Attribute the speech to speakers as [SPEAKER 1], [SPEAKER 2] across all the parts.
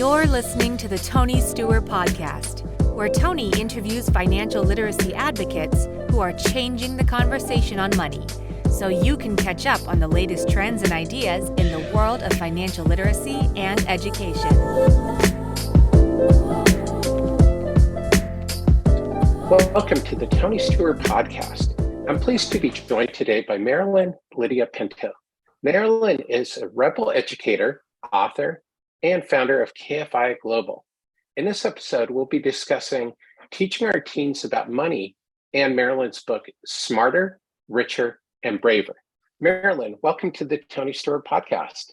[SPEAKER 1] You're listening to the Tony Steuer Podcast, where Tony interviews financial literacy advocates who are changing the conversation on money, so you can catch up on the latest trends and ideas in the world of financial literacy and education.
[SPEAKER 2] Welcome to the Tony Steuer Podcast. I'm pleased to be joined today by Marilyn Lydia Pinto. Marilyn is a rebel educator, author, and founder of KFI GLOBAL. In this episode, we'll be discussing teaching our teens about money and Marilyn's book, Smarter, Richer, and Braver. Marilyn, welcome to the Tony Steuer Podcast.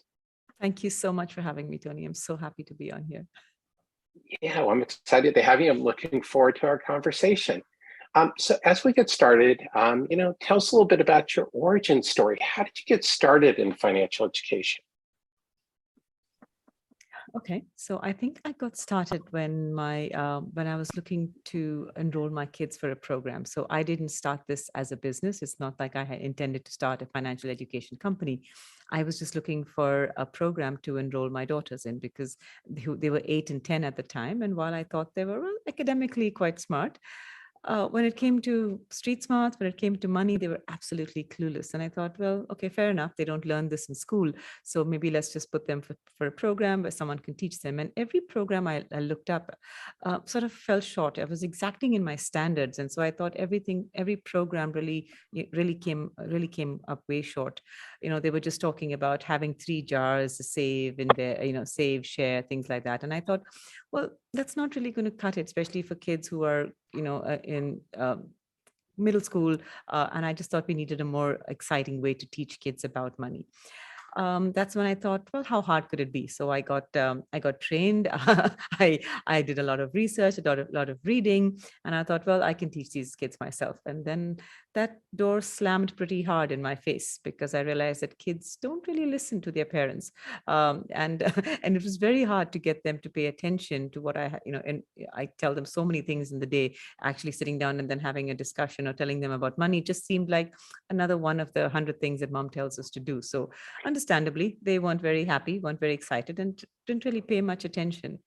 [SPEAKER 3] Thank you so much for having me, Tony. I'm so happy to be on here.
[SPEAKER 2] Yeah, well, I'm excited to have you. I'm looking forward to our conversation. So as we get started, tell us a little bit about your origin story. How did you get started in financial education?
[SPEAKER 3] Okay, so I think I got started when I was looking to enroll my kids for a program. So I didn't start this as a business. It's not like I had intended to start a financial education company. I was just looking for a program to enroll my daughters in because they were 8 and 10 at the time. And while I thought they were academically quite smart, when it came to street smarts, when it came to money, they were absolutely clueless. And I thought, well, okay, fair enough. They don't learn this in school. So maybe let's just put them for a program where someone can teach them. And every program I looked up sort of fell short. I was exacting in my standards. And so I thought every program really came up way short. They were just talking about having 3 jars to save in there, save, share, things like that. And I thought, well, that's not really going to cut it, especially for kids who are, in middle school. And I just thought we needed a more exciting way to teach kids about money. That's when I thought, well, how hard could it be? So I got trained. I did a lot of research, a lot of reading, and I thought, well, I can teach these kids myself. And then that door slammed pretty hard in my face because I realized that kids don't really listen to their parents, and it was very hard to get them to pay attention to what and I tell them so many things in the day. Actually, sitting down and then having a discussion or telling them about money just seemed like another one of the 100 things that mom tells us to do. So understandably, they weren't very happy, weren't very excited, and didn't really pay much attention.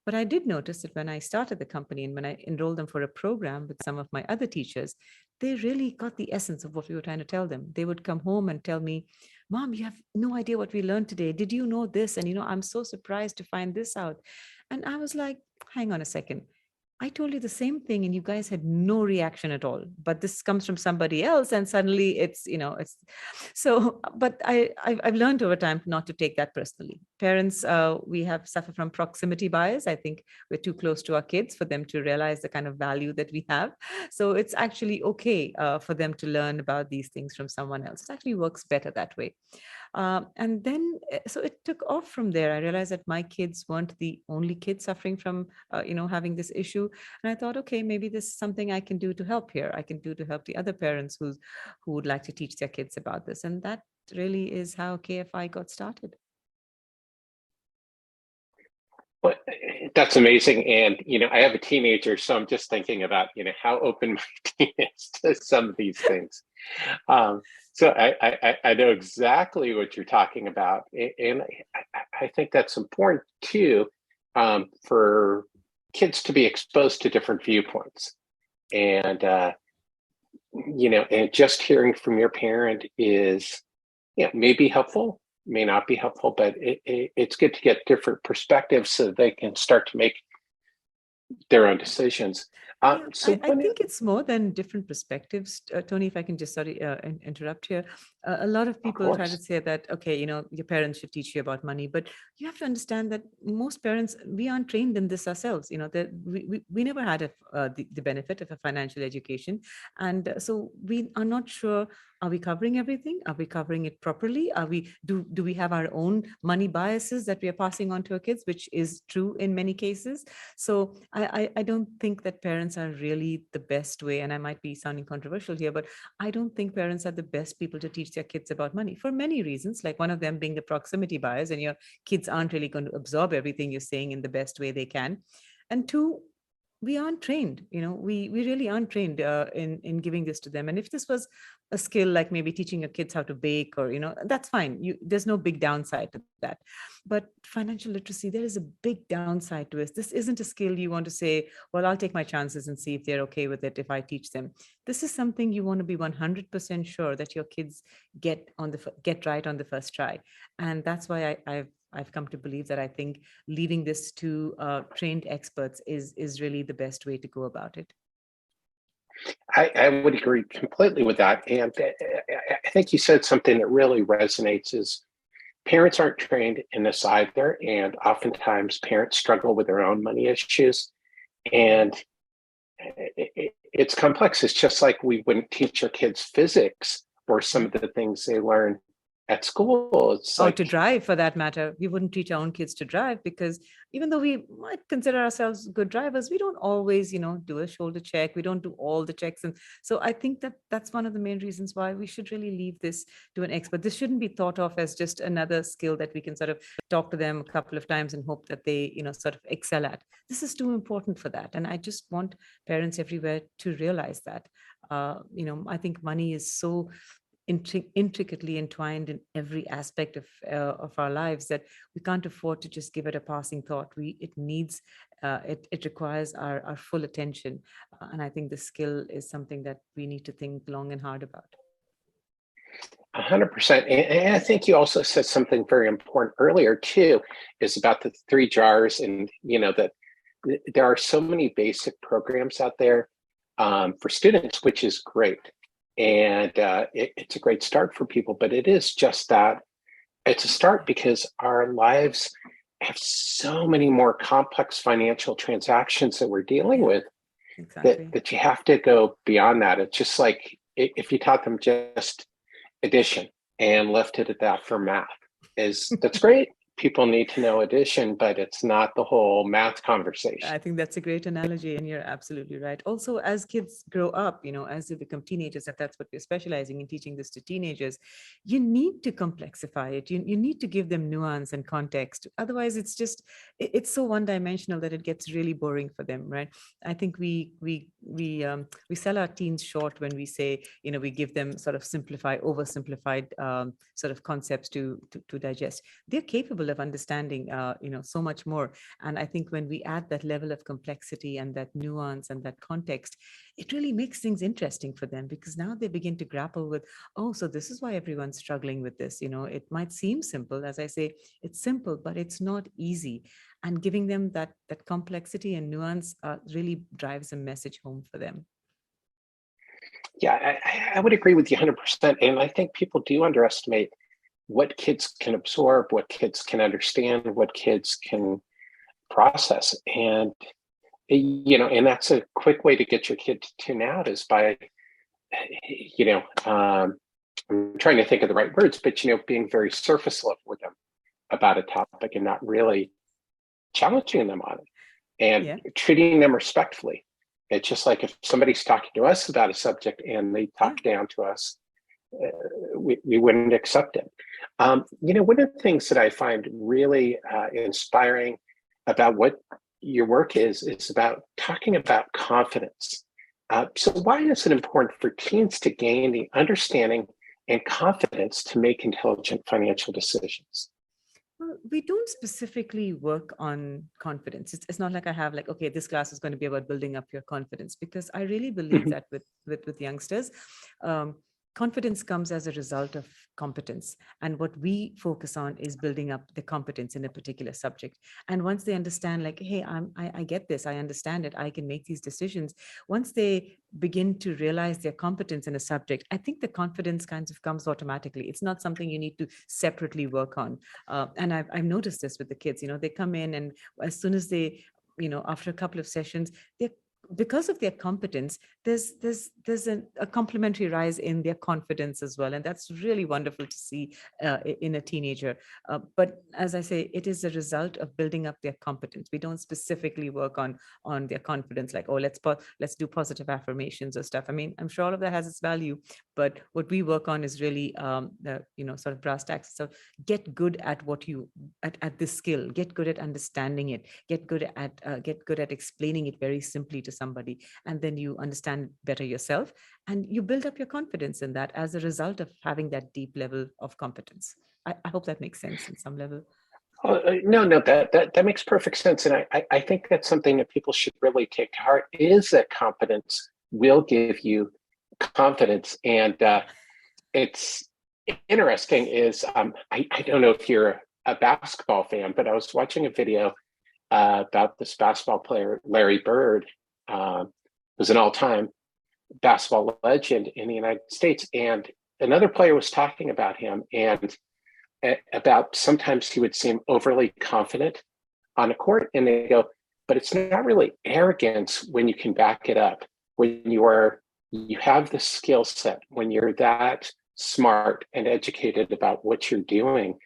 [SPEAKER 3] But I did notice that when I started the company and when I enrolled them for a program with some of my other teachers, they really got the essence of what we were trying to tell them. They would come home and tell me, Mom, you have no idea what we learned today. Did you know this? And, I'm so surprised to find this out. And I was like, hang on a second. I told you the same thing and you guys had no reaction at all, but this comes from somebody else and suddenly it's so, but I've learned over time not to take that personally. Parents, we have suffered from proximity bias. I think we're too close to our kids for them to realize the kind of value that we have. So it's actually okay for them to learn about these things from someone else. It actually works better that way. And then, so it took off from there. I realized that my kids weren't the only kids suffering from, having this issue. And I thought, okay, maybe this is something I can do to help here. I can do to help the other parents who would like to teach their kids about this. And that really is how KFI got started.
[SPEAKER 2] Well, that's amazing. And, I have a teenager, so I'm just thinking about, how open my teen is to some of these things. So I know exactly what you're talking about. And I think that's important too, for kids to be exposed to different viewpoints. And, and just hearing from your parent is, may be helpful, may not be helpful, but it's good to get different perspectives so they can start to make their own decisions.
[SPEAKER 3] I think it's more than different perspectives, Tony, if I can just interrupt here. A lot of people try to say that, okay, your parents should teach you about money, but you have to understand that most parents, we aren't trained in this ourselves. We never had the benefit of a financial education. And so we are not sure, are we covering everything? Are we covering it properly? Do we have our own money biases that we are passing on to our kids, which is true in many cases? So I don't think that parents are really the best way, and I might be sounding controversial here, but I don't think parents are the best people to teach their kids about money for many reasons, like one of them being the proximity bias, and your kids aren't really going to absorb everything you're saying in the best way they can. And 2, we aren't trained, we really aren't trained in giving this to them. And if this was a skill like maybe teaching your kids how to bake, or that's fine, there's no big downside to that. But financial literacy, there is a big downside to it. This isn't a skill you want to say, well, I'll take my chances and see if they're okay with it if I teach them. This is something you want to be 100% sure that your kids get right on the first try. And that's why I've come to believe that I think leaving this to trained experts is really the best way to go about it.
[SPEAKER 2] I would agree completely with that. And I think you said something that really resonates is parents aren't trained in this either. And oftentimes parents struggle with their own money issues. And it's complex. It's just like we wouldn't teach our kids physics or some of the things they learn at school. It's
[SPEAKER 3] or to drive, for that matter. We wouldn't teach our own kids to drive, because even though we might consider ourselves good drivers, we don't always, do a shoulder check. We don't do all the checks. And so I think that that's one of the main reasons why we should really leave this to an expert. This shouldn't be thought of as just another skill that we can sort of talk to them a couple of times and hope that they, sort of excel at. This is too important for that. And I just want parents everywhere to realize that. I think money is so intricately entwined in every aspect of our lives that we can't afford to just give it a passing thought. It requires our full attention, and I think the skill is something that we need to think long and hard about.
[SPEAKER 2] 100%. And I think you also said something very important earlier too, is about the 3 jars, and that there are so many basic programs out there for students, which is great. And it's a great start for people, but it is just that. It's a start because our lives have so many more complex financial transactions that we're dealing with. Exactly. that you have to go beyond that. It's just like if you taught them just addition and left it at that for math, that's great. People need to know addition, but it's not the whole math conversation.
[SPEAKER 3] I think that's a great analogy, and you're absolutely right. Also, as kids grow up, as they become teenagers, and that's what we're specializing in, teaching this to teenagers, you need to complexify it. You need to give them nuance and context. Otherwise, it's so one-dimensional that it gets really boring for them, right? I think we sell our teens short when we say, we give them sort of oversimplified sort of concepts to digest. They're capable of understanding so much more. And I think when we add that level of complexity and that nuance and that context, it really makes things interesting for them, because now they begin to grapple with, so this is why everyone's struggling with this. It might seem simple. As I say, it's simple, but it's not easy. And giving them that complexity and nuance really drives a message home for them.
[SPEAKER 2] Yeah, I would agree with you 100%. And I think people do underestimate what kids can absorb, what kids can understand, what kids can process. And, and that's a quick way to get your kid to tune out, is by, I'm trying to think of the right words, but, being very surface level with them about a topic and not really challenging them on it, and treating them respectfully. It's just like if somebody's talking to us about a subject and they talk down to us, we wouldn't accept it. One of the things that I find really inspiring about what your work is about talking about confidence. So why is it important for teens to gain the understanding and confidence to make intelligent financial decisions?
[SPEAKER 3] Well, we don't specifically work on confidence. It's not like I have okay, this class is going to be about building up your confidence, because I really believe that with youngsters, confidence comes as a result of competence. And what we focus on is building up the competence in a particular subject. And once they understand, hey, I get this, I understand it, I can make these decisions. Once they begin to realize their competence in a subject, I think the confidence kind of comes automatically. It's not something you need to separately work on. And I've noticed this with the kids. They come in, and as soon as they, after a couple of sessions, they're because of their competence, there's a complementary rise in their confidence as well, and that's really wonderful to see in a teenager. But as I say, it is a result of building up their competence. We don't specifically work on their confidence, like, oh, let's do positive affirmations or stuff. I mean, I'm sure all of that has its value, but what we work on is really the sort of brass tacks. So get good at what you at this skill, get good at understanding it, get good at explaining it very simply to somebody, and then you understand better yourself, and you build up your confidence in that as a result of having that deep level of competence. I hope that makes sense in some level.
[SPEAKER 2] No, that makes perfect sense. And I think that's something that people should really take to heart, is that competence will give you confidence. And it's interesting is, I don't know if you're a basketball fan, but I was watching a video about this basketball player, Larry Bird, who's an all-time basketball legend in the United States. And another player was talking about him and about sometimes he would seem overly confident on a court, and they go, but it's not really arrogance when you can back it up, when you have the skill set, when you're that smart and educated about what you're doing.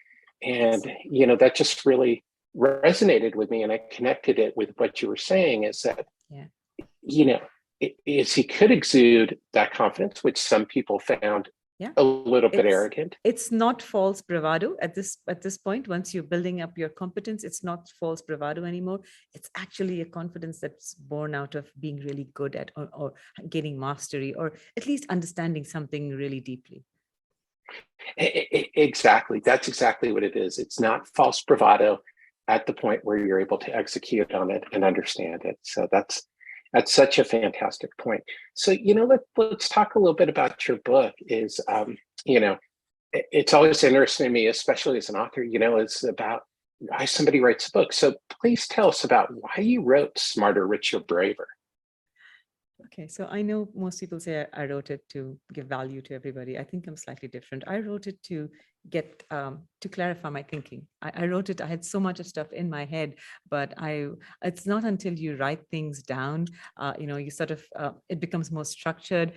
[SPEAKER 2] And that just really resonated with me, and I connected it with what you were saying, is that is he could exude that confidence, which some people found a little bit arrogant.
[SPEAKER 3] It's not false bravado at this point. Once you're building up your competence, it's not false bravado anymore. It's actually a confidence that's born out of being really good at or gaining mastery, or at least understanding something really deeply.
[SPEAKER 2] Exactly. That's exactly what it is. It's not false bravado at the point where you're able to execute on it and understand it. So that's such a fantastic point. So, let's talk a little bit about your book. Is, it's always interesting to me, especially as an author, it's about why somebody writes a book. So please tell us about why you wrote Smarter, Richer, Braver.
[SPEAKER 3] Okay, so I know most people say I wrote it to give value to everybody. I think I'm slightly different. I wrote it to get to clarify my thinking. I wrote it. I had so much of stuff in my head, but it's not until you write things down, you sort of it becomes more structured.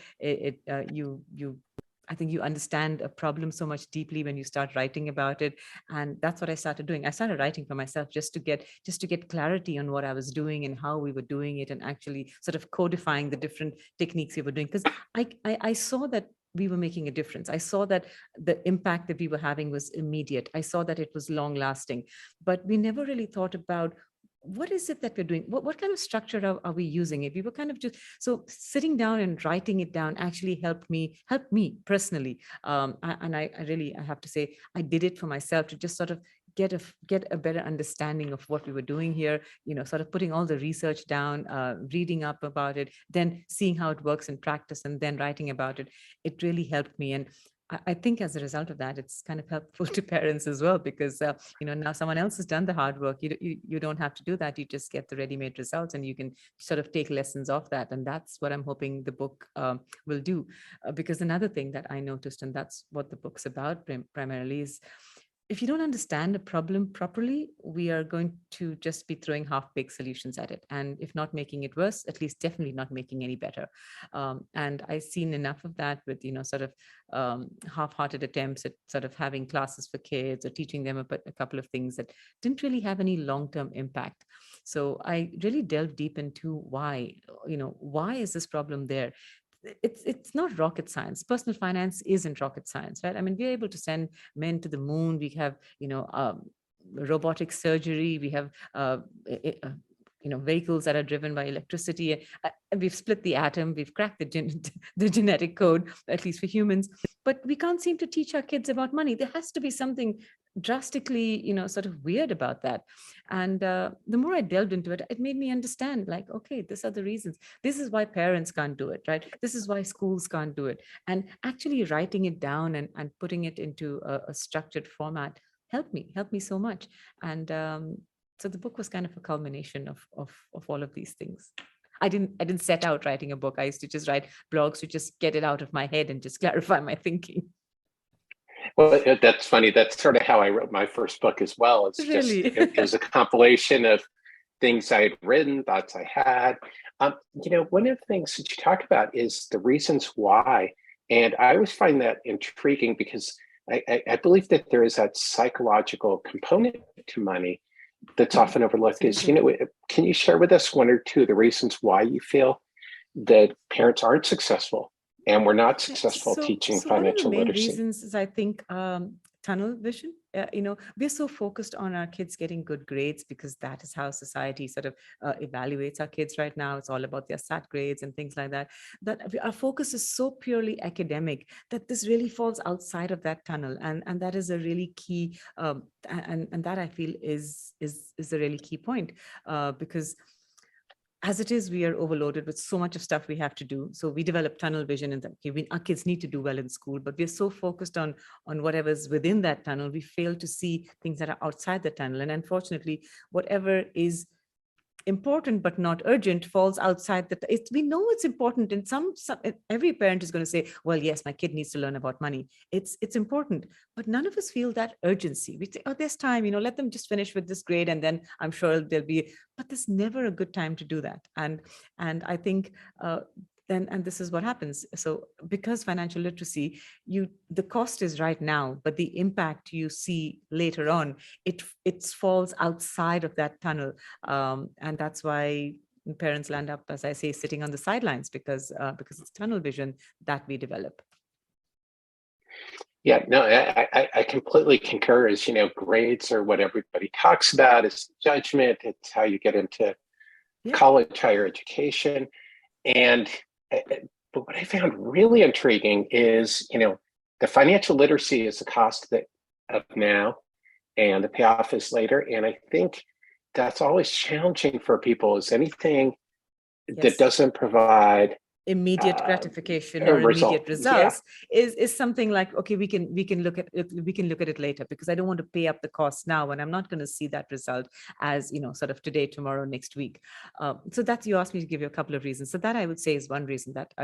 [SPEAKER 3] I think you understand a problem so much deeply when you start writing about it. And that's what I started doing. I started writing for myself just to get clarity on what I was doing and how we were doing it, and actually sort of codifying the different techniques we were doing. Because I saw that we were making a difference. I saw that the impact that we were having was immediate. I saw that it was long lasting, but we never really thought about what is it that we're doing? What kind of structure are we using? If we were kind of just, so sitting down and writing it down actually helped me personally. I have to say, I did it for myself to just sort of get a better understanding of what we were doing here, sort of putting all the research down, reading up about it, then seeing how it works in practice, and then writing about it. It really helped me. And I think as a result of that, it's kind of helpful to parents as well, because now someone else has done the hard work. You don't have to do that. You just get the ready-made results, and you can sort of take lessons off that. And that's what I'm hoping the book will do. Because another thing that I noticed, and that's what the book's about primarily, is if you don't understand a problem properly, we are going to just be throwing half-baked solutions at it. And if not making it worse, at least definitely not making any better. And I've seen enough of that with, sort of half-hearted attempts at sort of having classes for kids or teaching them about a couple of things that didn't really have any long-term impact. So I really delved deep into why is this problem there? It's not rocket science. Personal finance isn't rocket science, right? I mean, we're able to send men to the moon. We have, robotic surgery. We have, vehicles that are driven by electricity. We've split the atom. We've cracked the genetic code, at least for humans. But we can't seem to teach our kids about money. There has to be something drastically, sort of weird about that. And the more I delved into it, it made me understand, like, okay, these are the reasons. This is why parents can't do it, right? This is why schools can't do it. And actually writing it down and putting it into a structured format helped me so much. And so the book was kind of a culmination of all of these things. I didn't set out writing a book. I used to just write blogs to just get it out of my head and just clarify my thinking.
[SPEAKER 2] Well, that's funny. That's sort of how I wrote my first book as well. It's
[SPEAKER 3] really?
[SPEAKER 2] It was a compilation of things I had written, thoughts I had. One of the things that you talk about is the reasons why. And I always find that intriguing because I believe that there is that psychological component to money that's often overlooked. Can you share with us one or two of the reasons why you feel that parents aren't successful and we're not successful teaching financial
[SPEAKER 3] one of the main
[SPEAKER 2] literacy?
[SPEAKER 3] reasons is, I think, tunnel vision. We're so focused on our kids getting good grades because that is how society sort of evaluates our kids right now. It's all about their SAT grades and things like that. That our focus is so purely academic that this really falls outside of that tunnel, and that is a really key, and that I feel is a really key point, because as it is, we are overloaded with so much of stuff we have to do. So we develop tunnel vision, and our kids need to do well in school, but we're so focused on whatever's within that tunnel, we fail to see things that are outside the tunnel. And unfortunately, whatever is important but not urgent falls outside that. We know it's important, and some every parent is going to say, well, yes, my kid needs to learn about money. It's important, but none of us feel that urgency. We say, oh, there's time, let them just finish with this grade and then I'm sure there'll be, but there's never a good time to do that. And I think and this is what happens. So because financial literacy, the cost is right now, but the impact you see later on, it falls outside of that tunnel. And that's why parents land up, as I say, sitting on the sidelines, because it's tunnel vision that we develop.
[SPEAKER 2] Yeah, no, I completely concur. As grades are what everybody talks about. It's judgment. It's how you get into college, higher education. But what I found really intriguing is, the financial literacy is the cost of now and the payoff is later. And I think that's always challenging for people, is anything that doesn't provide
[SPEAKER 3] immediate gratification or immediate results is something like, okay, we can look at it later, because I don't want to pay up the cost now and I'm not going to see that result as sort of today, tomorrow, next week. So that's, you asked me to give you a couple of reasons. So that I would say is one reason that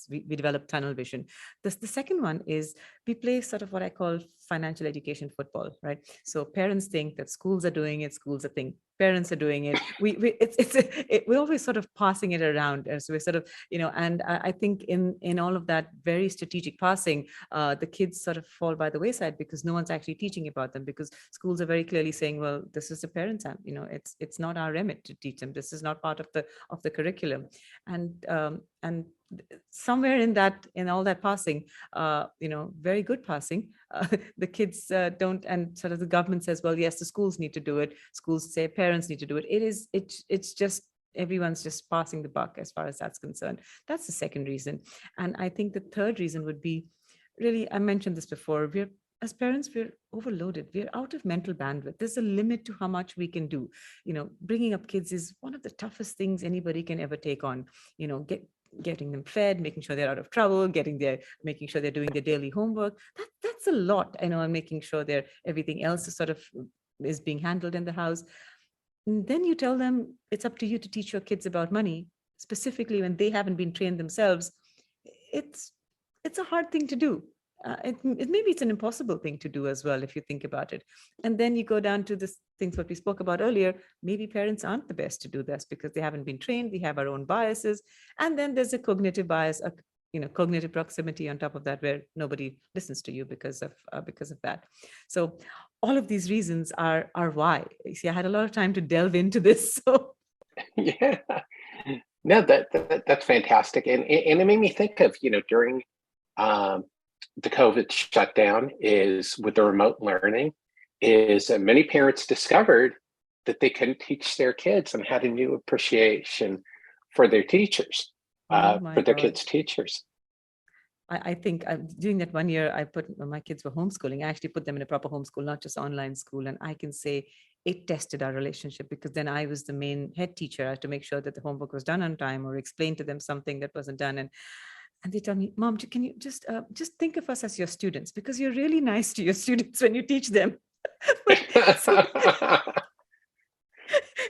[SPEAKER 3] we develop tunnel vision. The second one is we play sort of what I call financial education football, right? So parents think that schools are doing it, schools are thinking parents are doing it. We're always sort of passing it around. So we're sort of, and I think in all of that very strategic passing, the kids sort of fall by the wayside because no one's actually teaching about them, because schools are very clearly saying, well, this is the parents' app, it's not our remit to teach them. This is not part of the curriculum. And somewhere in all that passing, very good passing, the kids don't, and sort of the government says, well, yes, the schools need to do it. Schools say parents need to do it. It's just everyone's just passing the buck as far as that's concerned. That's the second reason. And I think the third reason would be, really, I mentioned this before, as parents, we're overloaded. We're out of mental bandwidth. There's a limit to how much we can do. Bringing up kids is one of the toughest things anybody can ever take on. Getting them fed, making sure they're out of trouble, making sure they're doing their daily homework. That's a lot. And making sure everything else is being handled in the house. And then you tell them it's up to you to teach your kids about money, specifically when they haven't been trained themselves. It's a hard thing to do. Maybe it's an impossible thing to do as well, if you think about it. And then you go down to the things what we spoke about earlier. Maybe parents aren't the best to do this because they haven't been trained. We have our own biases. And then there's a cognitive bias, cognitive proximity on top of that, where nobody listens to you because of that. So all of these reasons are why. See, I had a lot of time to delve into this. So
[SPEAKER 2] yeah, no, that's fantastic. And it made me think of, during the COVID shutdown, is with the remote learning, is that many parents discovered that they couldn't teach their kids and had a new appreciation for their teachers, for their kids' teachers.
[SPEAKER 3] I think during that 1 year, my kids were homeschooling. I actually put them in a proper homeschool, not just online school. And I can say it tested our relationship, because then I was the main head teacher. I had to make sure that the homework was done on time or explain to them something that wasn't done. And they tell me, Mom, can you just think of us as your students, because you're really nice to your students when you teach them.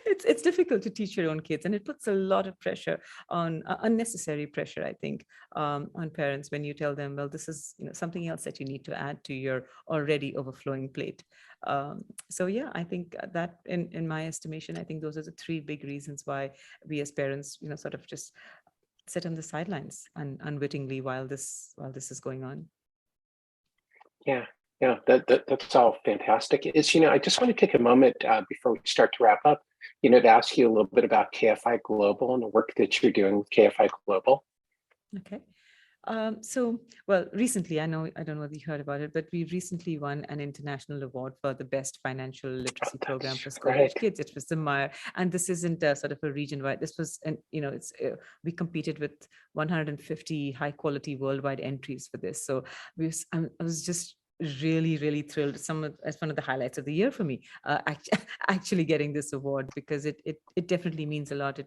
[SPEAKER 3] it's difficult to teach your own kids, and it puts a lot of pressure on unnecessary pressure, I think, on parents when you tell them, well, this is something else that you need to add to your already overflowing plate. So yeah, I think that in my estimation, I think those are the three big reasons why we as parents, sort of just sit on the sidelines unwittingly while this is going on.
[SPEAKER 2] Yeah, yeah, that's all fantastic. I just want to take a moment before we start to wrap up, to ask you a little bit about KFI Global and the work that you're doing with KFI Global.
[SPEAKER 3] Okay. Well, recently, I don't know whether you heard about it, but we recently won an international award for the best financial literacy program for school-age kids. It was the Meyer, and this isn't sort of a region-wide. This was, we competed with 150 high-quality worldwide entries for this. So I was just really, really thrilled. As one of the highlights of the year for me, actually getting this award, because it definitely means a lot.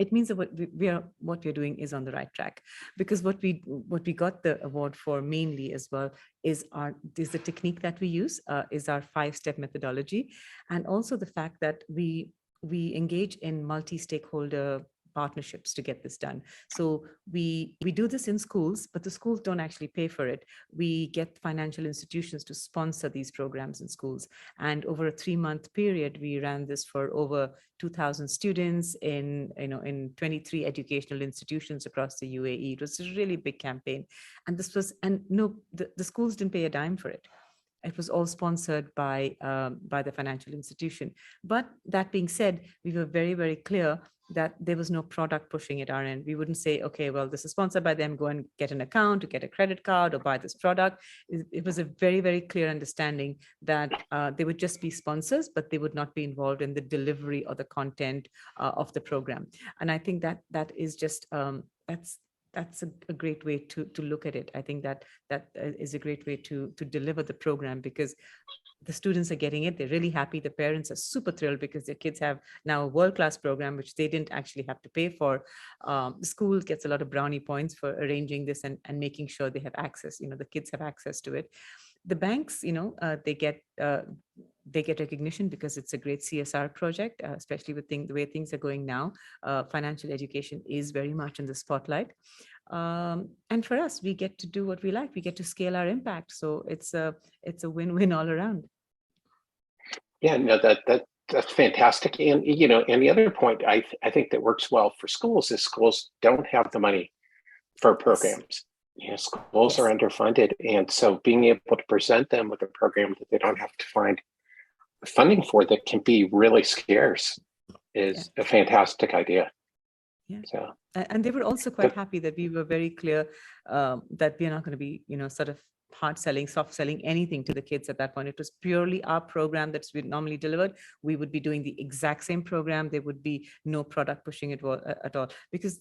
[SPEAKER 3] It means that what we're doing is on the right track, because what we got the award for mainly as well is the technique that we use, is our 5-step methodology, and also the fact that we engage in multi-stakeholder partnerships to get this done. So we do this in schools, but the schools don't actually pay for it. We get financial institutions to sponsor these programs in schools. And over a 3-month period, we ran this for over 2,000 students in 23 educational institutions across the UAE. It was a really big campaign. And the schools didn't pay a dime for it. It was all sponsored by the financial institution. But that being said, we were very, very clear that there was no product pushing at our end. We wouldn't say, okay, well, this is sponsored by them, go and get an account, or get a credit card, or buy this product. It was a very, very clear understanding that they would just be sponsors, but they would not be involved in the delivery or the content of the program. And I think that is just, that's a great way to look at it. I think that is a great way to deliver the program, because the students are getting it. They're really happy. The parents are super thrilled because their kids have now a world-class program, which they didn't actually have to pay for. The school gets a lot of brownie points for arranging this and making sure they have access, the kids have access to it. The banks, they get recognition because it's a great CSR project, especially with the way things are going now. Financial education is very much in the spotlight. And for us, we get to do what we like. We get to scale our impact. So it's a win-win all around.
[SPEAKER 2] Yeah, no, that's fantastic. And, and the other point I think that works well for schools is schools don't have the money for programs. Schools are underfunded. And so being able to present them with a program that they don't have to find funding for, that can be really scarce, is a fantastic idea.
[SPEAKER 3] Yeah.
[SPEAKER 2] So,
[SPEAKER 3] and they were also quite happy that we were very clear that we're not going to be, sort of hard selling, soft selling anything to the kids at that point. It was purely our program that's normally delivered. We would be doing the exact same program. There would be no product pushing it at all, because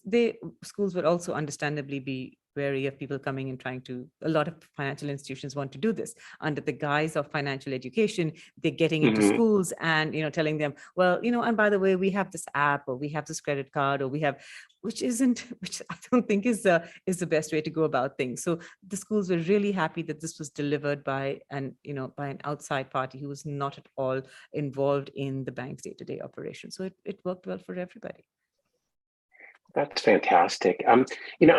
[SPEAKER 3] schools would also understandably be wary of people coming and a lot of financial institutions want to do this under the guise of financial education. They're getting into schools and, telling them, well, and by the way, we have this app, or we have this credit card, or we have, which I don't think is the best way to go about things. So the schools were really happy that this was delivered by an outside party who was not at all involved in the bank's day-to-day operation. So it worked well for everybody.
[SPEAKER 2] That's fantastic. I'm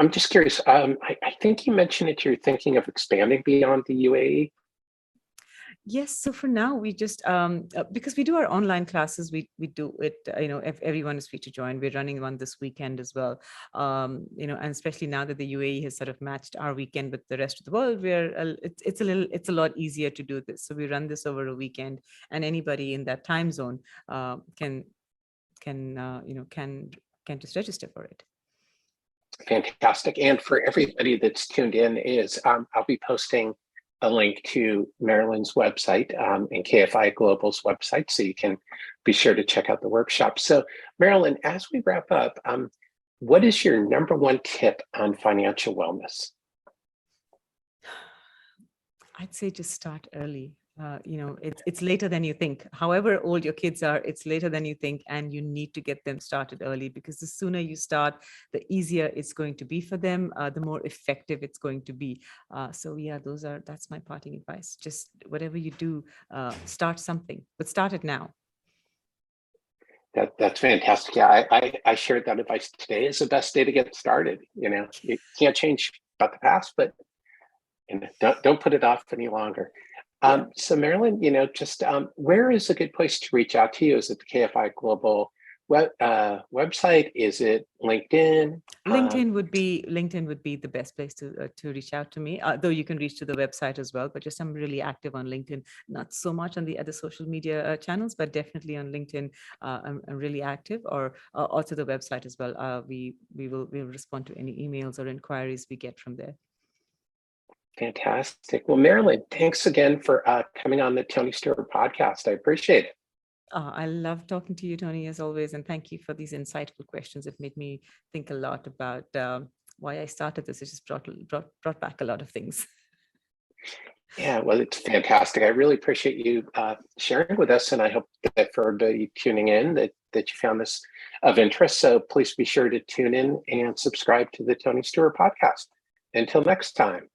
[SPEAKER 2] just curious. I think you mentioned that you're thinking of expanding beyond the UAE.
[SPEAKER 3] Yes. So for now, we just, because we do our online classes, we do it, if everyone is free to join. We're running one this weekend as well. And especially now that the UAE has sort of matched our weekend with the rest of the world, it's a lot easier to do this. So we run this over a weekend, and anybody in that time zone can just register for it.
[SPEAKER 2] Fantastic. And for everybody that's tuned in, I'll be posting a link to Marilyn's website and KFI Global's website, so you can be sure to check out the workshop. So Marilyn, as we wrap up, what is your number one tip on financial wellness?
[SPEAKER 3] I'd say just start early. It's later than you think. However old your kids are, it's later than you think, and you need to get them started early, because the sooner you start, the easier it's going to be for them, the more effective it's going to be. So yeah, that's my parting advice. Just whatever you do, start something, but start it now.
[SPEAKER 2] That's fantastic. Yeah, I shared that advice today. Is the best day to get started. You can't change about the past, but don't put it off any longer. So Marilyn, just where is a good place to reach out to you? Is it the KFI Global website? Is it LinkedIn?
[SPEAKER 3] LinkedIn would be the best place to reach out to me. Though you can reach to the website as well. But just I'm really active on LinkedIn, not so much on the other social media channels, but definitely on LinkedIn. I'm really active, or to the website as well. We'll respond to any emails or inquiries we get from there.
[SPEAKER 2] Fantastic. Well, Marilyn, thanks again for coming on the Tony Steuer podcast. I appreciate it.
[SPEAKER 3] I love talking to you, Tony, as always, and thank you for these insightful questions. It made me think a lot about why I started this. It just brought back a lot of things.
[SPEAKER 2] Yeah, well, it's fantastic. I really appreciate you sharing with us, and I hope that for everybody tuning in that you found this of interest. So please be sure to tune in and subscribe to the Tony Steuer podcast. Until next time.